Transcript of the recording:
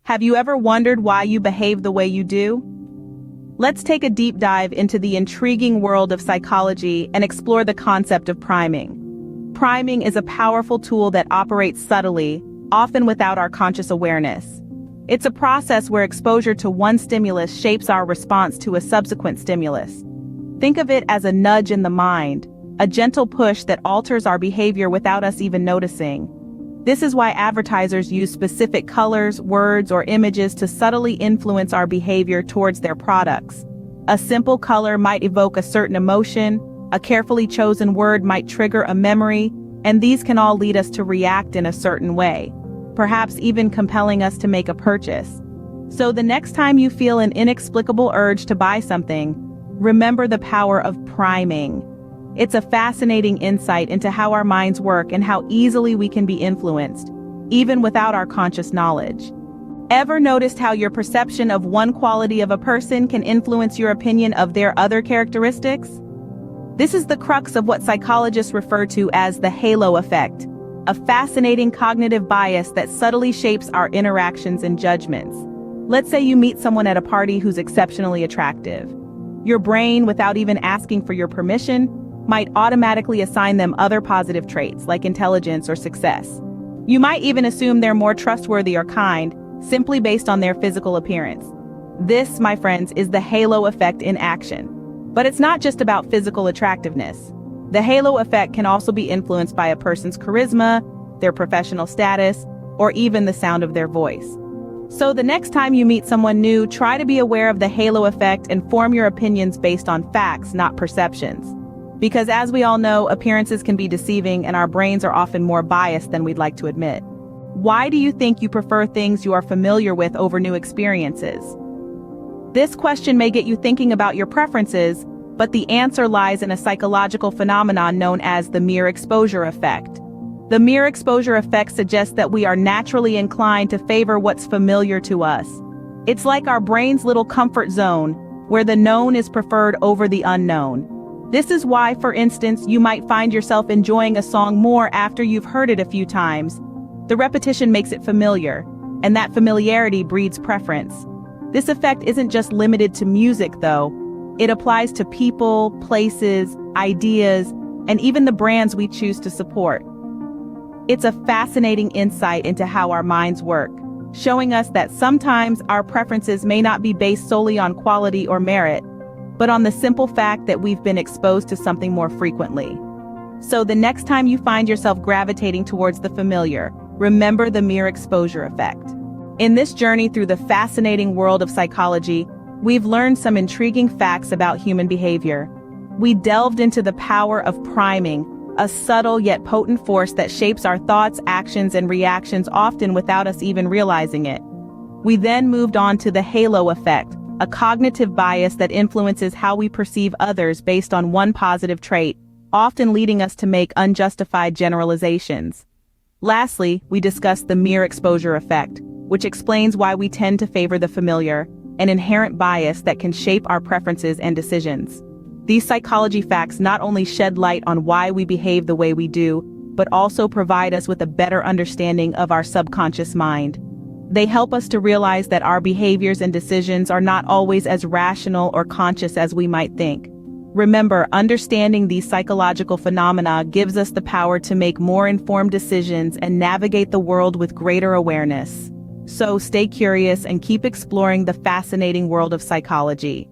Have you ever wondered why you behave the way you do? Let's take a deep dive into the intriguing world of psychology and explore the concept of priming. Priming is a powerful tool that operates subtly, often without our conscious awareness. It's a process where exposure to one stimulus shapes our response to a subsequent stimulus. Think of it as a nudge in the mind, a gentle push that alters our behavior without us even noticing. This is why advertisers use specific colors, words, or images to subtly influence our behavior towards their products. A simple color might evoke a certain emotion, a carefully chosen word might trigger a memory, and these can all lead us to react in a certain way, perhaps even compelling us to make a purchase. So the next time you feel an inexplicable urge to buy something, remember the power of priming. It's a fascinating insight into how our minds work and how easily we can be influenced, even without our conscious knowledge. Ever noticed how your perception of one quality of a person can influence your opinion of their other characteristics? This is the crux of what psychologists refer to as the halo effect, a fascinating cognitive bias that subtly shapes our interactions and judgments. Let's say you meet someone at a party who's exceptionally attractive. Your brain, without even asking for your permission, might automatically assign them other positive traits like intelligence or success. You might even assume they're more trustworthy or kind, simply based on their physical appearance. This, my friends, is the halo effect in action. But it's not just about physical attractiveness. The halo effect can also be influenced by a person's charisma, their professional status, or even the sound of their voice. So the next time you meet someone new, try to be aware of the halo effect and form your opinions based on facts, not perceptions. Because as we all know, appearances can be deceiving and our brains are often more biased than we'd like to admit. Why do you think you prefer things you are familiar with over new experiences? This question may get you thinking about your preferences, but the answer lies in a psychological phenomenon known as the mere exposure effect. The mere exposure effect suggests that we are naturally inclined to favor what's familiar to us. It's like our brain's little comfort zone, where the known is preferred over the unknown. This is why, for instance, you might find yourself enjoying a song more after you've heard it a few times. The repetition makes it familiar, and that familiarity breeds preference. This effect isn't just limited to music, though. It applies to people, places, ideas, and even the brands we choose to support. It's a fascinating insight into how our minds work, showing us that sometimes our preferences may not be based solely on quality or merit, but on the simple fact that we've been exposed to something more frequently. So the next time you find yourself gravitating towards the familiar, remember the mere exposure effect. In this journey through the fascinating world of psychology, we've learned some intriguing facts about human behavior. We delved into the power of priming, a subtle yet potent force that shapes our thoughts, actions, and reactions often without us even realizing it. We then moved on to the halo effect, a cognitive bias that influences how we perceive others based on one positive trait, often leading us to make unjustified generalizations. Lastly, we discussed the mere exposure effect, which explains why we tend to favor the familiar, an inherent bias that can shape our preferences and decisions. These psychology facts not only shed light on why we behave the way we do, but also provide us with a better understanding of our subconscious mind. They help us to realize that our behaviors and decisions are not always as rational or conscious as we might think. Remember, understanding these psychological phenomena gives us the power to make more informed decisions and navigate the world with greater awareness. So stay curious and keep exploring the fascinating world of psychology.